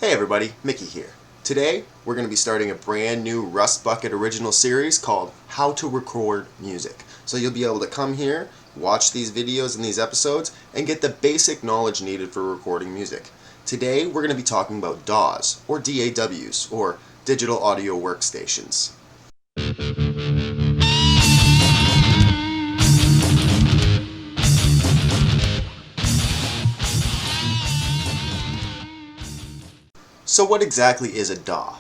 Hey everybody, Mickey here. Today we're going to be starting a brand new Rust Bucket original series called How to Record Music. So you'll be able to come here, watch these videos and these episodes, and get the basic knowledge needed for recording music. Today we're going to be talking about DAWs, or DAWs, or Digital Audio Workstations. So what exactly is a DAW?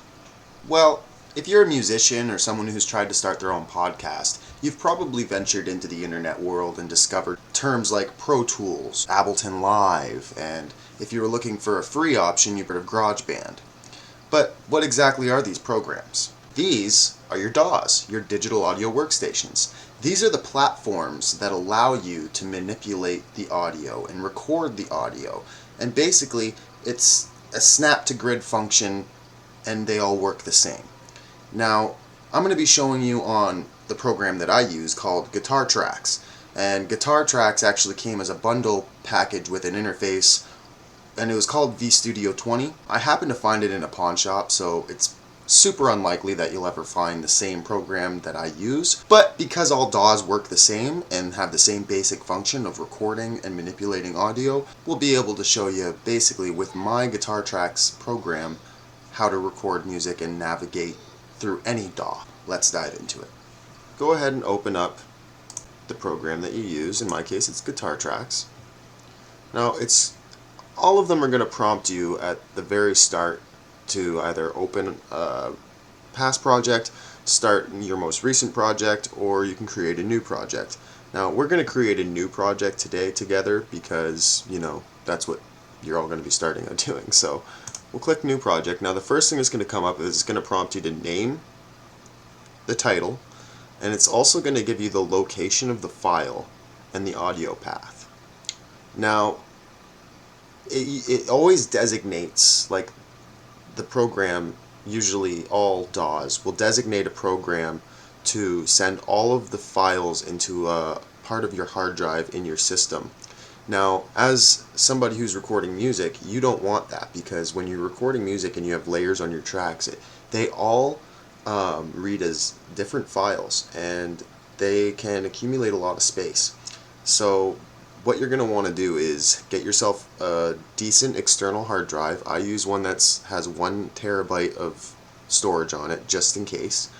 Well, if you're a musician or someone who's tried to start their own podcast, you've probably ventured into the internet world and discovered terms like Pro Tools, Ableton Live, and if you were looking for a free option, you've heard of GarageBand. But what exactly are these programs? These are your DAWs, your digital audio workstations. These are the platforms that allow you to manipulate the audio and record the audio. And basically, it's a snap-to-grid function, and they all work the same. Now, I'm going to be showing you on the program that I use called Guitar Tracks. And Guitar Tracks actually came as a bundle package with an interface, and it was called vStudio 20. I happened to find it in a pawn shop, so it's super unlikely that you'll ever find the same program that I use. But because all DAWs work the same and have the same basic function of recording and manipulating audio, we'll be able to show you basically with my Guitar Tracks program how to record music and navigate through any DAW. Let's dive into it. Go ahead and open up the program that you use. In my case, it's Guitar Tracks. Now, all of them are going to prompt you at the very start to either open a past project, start your most recent project, or you can create a new project. Now, we're going to create a new project today together because, that's what you're all going to be starting on doing. So we'll click New Project. Now, the first thing that's going to come up is it's going to prompt you to name the title, and it's also going to give you the location of the file and the audio path. Now, it always designates, like the program, usually all DAWs will designate a program to send all of the files into a part of your hard drive in your system. Now, as somebody who's recording music, you don't want that, because when you're recording music and you have layers on your tracks, they all read as different files, and they can accumulate a lot of space. So what you're going to want to do is get yourself a decent external hard drive. I use one that has 1 terabyte of storage on it, just in case.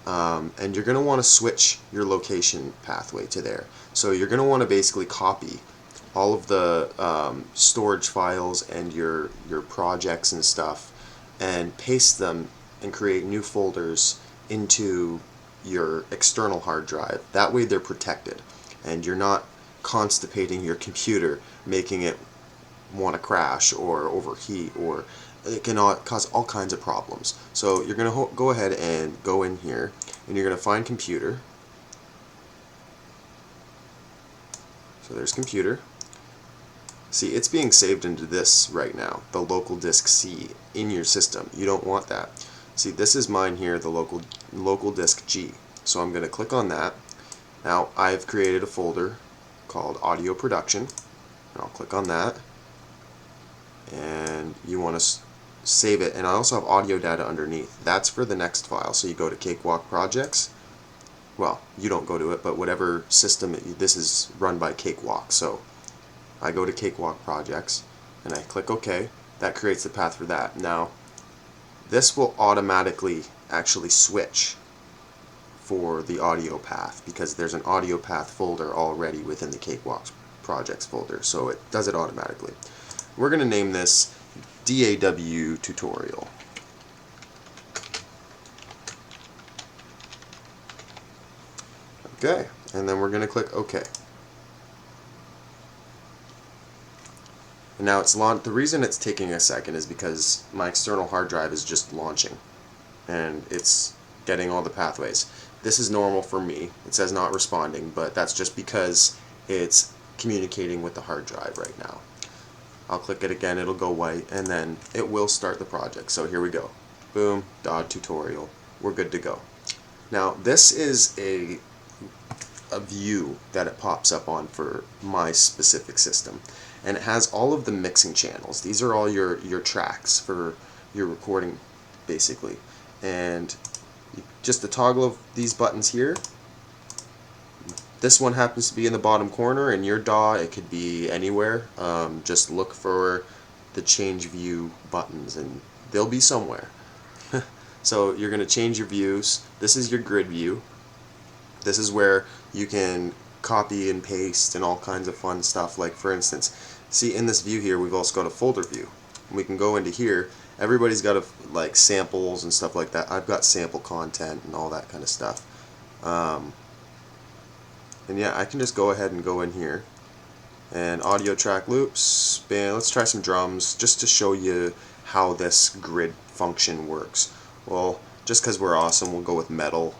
And you're going to want to switch your location pathway to there. So you're going to want to basically copy all of the storage files and your projects and stuff, and paste them and create new folders into your external hard drive. That way they're protected, and you're not constipating your computer, making it want to crash or overheat, or it can cause all kinds of problems. So you're going to go ahead and go in here, and you're going to find Computer. So there's Computer. See, it's being saved into this right now, the local disk C in your system. You don't want that. See, this is mine here, the local disk G. So I'm going to click on that. Now, I've created a folder called Audio Production, and I'll click on that. And you want to save it, and I also have audio data underneath. That's for the next file. So you go to Cakewalk Projects. Well, you don't go to it, but whatever system this is run by Cakewalk. So I go to Cakewalk Projects, and I click OK. That creates the path for that. Now, this will automatically actually switch for the audio path, because there's an audio path folder already within the Cakewalk Projects folder, so it does it automatically. We're going to name this D.A.W tutorial. Okay, and then we're going to click OK. And now it's the reason it's taking a second is because my external hard drive is just launching, and it's getting all the pathways. This is normal for me. It says not responding, but that's just because it's communicating with the hard drive right now. I'll click it again, it'll go white, and then it will start the project. So here we go. Boom, DAW tutorial. We're good to go. Now, this is a view that it pops up on for my specific system, and it has all of the mixing channels. These are all your tracks for your recording basically. And just the toggle of these buttons here. This one happens to be in the bottom corner. In your DAW, it could be anywhere. Just look for the change view buttons and they'll be somewhere. So you're going to change your views. This is your grid view. This is where you can copy and paste and all kinds of fun stuff. Like for instance, see in this view here, we've also got a folder view. We can go into here. Everybody's got like samples and stuff like that. I've got sample content and all that kind of stuff. And yeah, I can just go ahead and go in here and audio track loops. Let's try some drums just to show you how this grid function works. Well, just because we're awesome, we'll go with metal.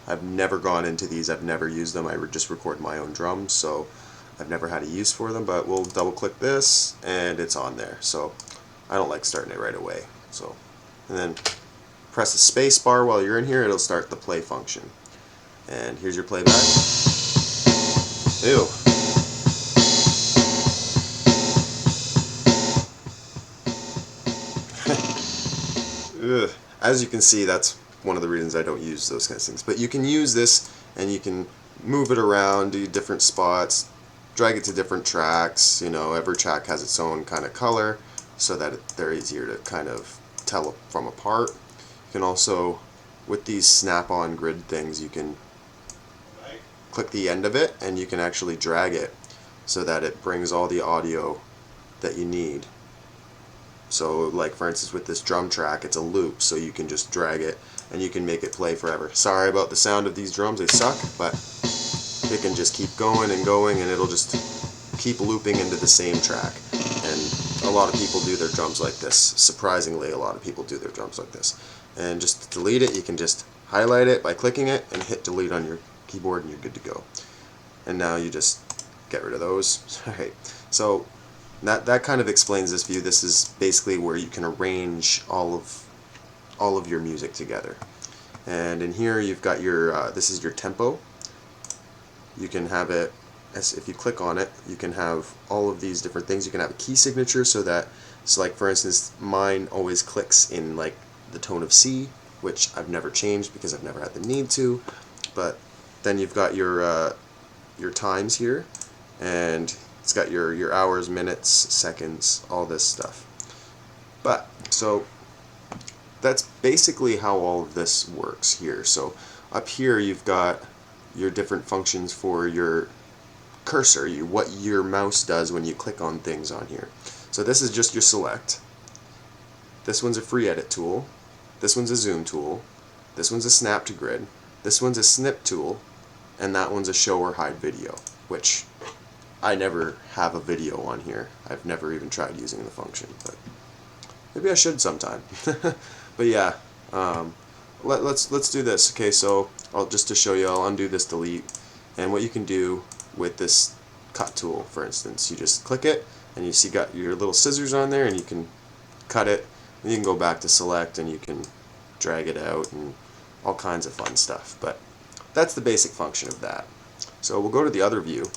I've never gone into these, I've never used them. I just record my own drums, so I've never had a use for them, but we'll double click this and it's on there. So I don't like starting it right away. So, and then press the space bar while you're in here, it'll start the play function. And here's your playback. Ew. Ugh. As you can see, that's one of the reasons I don't use those kinds of things. But you can use this and you can move it around, do different spots, drag it to different tracks. You know, every track has its own kind of color so that they're easier to kind of tell from apart. You can also, with these snap-on grid things, you can click the end of it and you can actually drag it so that it brings all the audio that you need. So like for instance with this drum track, it's a loop, so you can just drag it and you can make it play forever. Sorry about the sound of these drums, they suck, but it can just keep going and going and it'll just keep looping into the same track. And a lot of people do their drums like this. Surprisingly, a lot of people do their drums like this. And just to delete it, you can just highlight it by clicking it and hit delete on your keyboard and you're good to go. And now you just get rid of those. Alright, so that kind of explains this view. This is basically where you can arrange all of your music together. And in here you've got your this is your tempo. You can have it as if you click on it, you can have all of these different things. You can have a key signature so like for instance, mine always clicks in like the tone of C, which I've never changed because I've never had the need to. But then you've got your times here, and it's got your hours, minutes, seconds, all this stuff. But so that's basically how all of this works here. So up here you've got your different functions for your cursor, what your mouse does when you click on things on here. So this is just your select. This one's a free edit tool. This one's a zoom tool. This one's a snap to grid. This one's a snip tool. And that one's a show or hide video, which I never have a video on here. I've never even tried using the function, but maybe I should sometime. But yeah, let's do this. Okay, so just to show you, I'll undo this delete, and what you can do with this cut tool, for instance, you just click it, and you see got your little scissors on there, and you can cut it, and you can go back to select, and you can drag it out, and all kinds of fun stuff. But that's the basic function of that. So we'll go to the other view.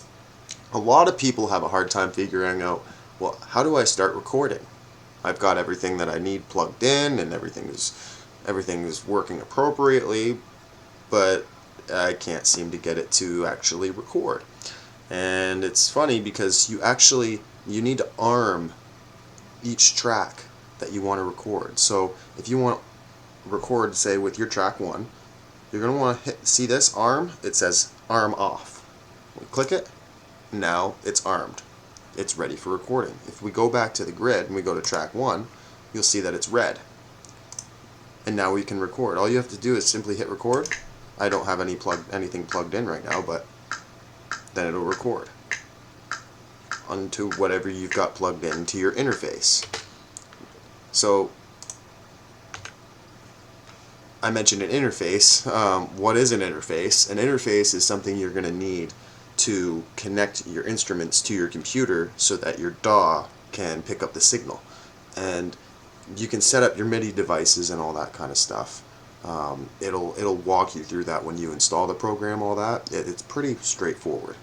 A lot of people have a hard time figuring out, well, how do I start recording? I've got everything that I need plugged in and everything is working appropriately, but I can't seem to get it to actually record. And it's funny because you need to arm each track that you want to record. So if you want to record, say, with your track 1, you're going to want to see this arm. It says arm off. We click it. Now it's armed. It's ready for recording. If we go back to the grid and we go to track 1, you'll see that it's red. And now we can record. All you have to do is simply hit record. I don't have anything plugged in right now, but then it'll record onto whatever you've got plugged into your interface. So I mentioned an interface. What is an interface? An interface is something you're going to need to connect your instruments to your computer so that your DAW can pick up the signal. And you can set up your MIDI devices and all that kind of stuff. It'll walk you through that when you install the program, all that. It's pretty straightforward.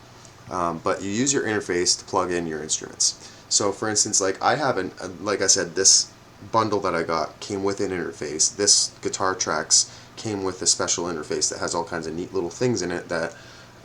But you use your interface to plug in your instruments. So for instance, like I have like I said, this bundle that I got came with an interface. This Guitar Tracks came with a special interface that has all kinds of neat little things in it that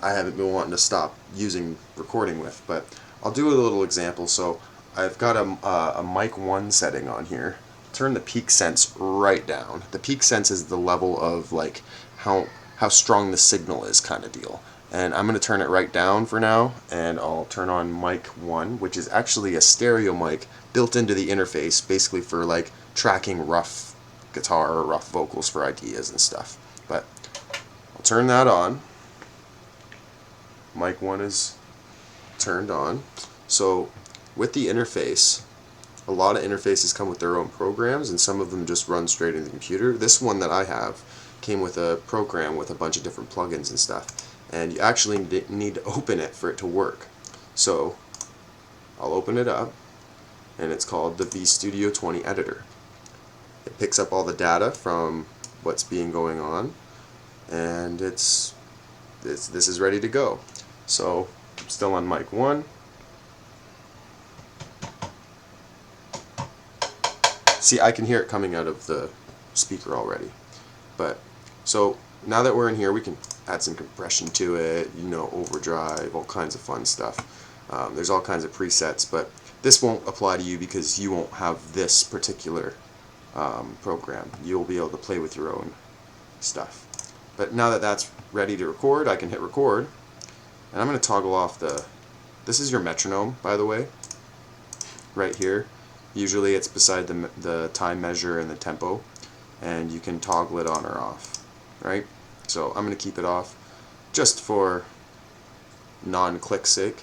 I haven't been wanting to stop using recording with. But I'll do a little example. So I've got a mic 1 setting on here. Turn the peak sense right down. The peak sense is the level of like how strong the signal is, kind of deal. And I'm going to turn it right down for now, and I'll turn on mic 1, which is actually a stereo mic built into the interface, basically for like tracking rough guitar or rough vocals for ideas and stuff. But I'll turn that on. Mic 1 is turned on. So with the interface, a lot of interfaces come with their own programs, and some of them just run straight in the computer. This one that I have came with a program with a bunch of different plugins and stuff, and you actually need to open it for it to work. So I'll open it up, and it's called the vStudio 20 Editor. It picks up all the data from what's being going on, and this is ready to go. So I'm still on mic 1. See, I can hear it coming out of the speaker already. But so now that we're in here, we can add some compression to it, overdrive, all kinds of fun stuff. There's all kinds of presets, but this won't apply to you because you won't have this particular program. You'll be able to play with your own stuff. But now that that's ready to record, I can hit record, and I'm going to toggle off this is your metronome, by the way, right here. Usually it's beside the time measure and the tempo, and you can toggle it on or off, right? So I'm going to keep it off just for non-click sake.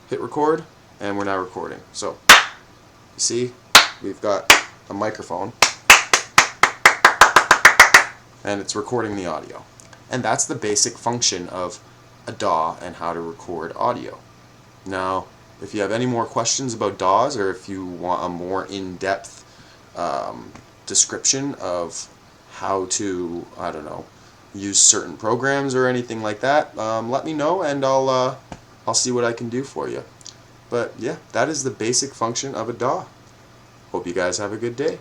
Hit record, and we're now recording. So you see, we've got a microphone, and it's recording the audio. And that's the basic function of a DAW and how to record audio. Now, if you have any more questions about DAWs, or if you want a more in-depth description of how to, I don't know, use certain programs or anything like that, let me know, and I'll see what I can do for you. But yeah, that is the basic function of a DAW. Hope you guys have a good day.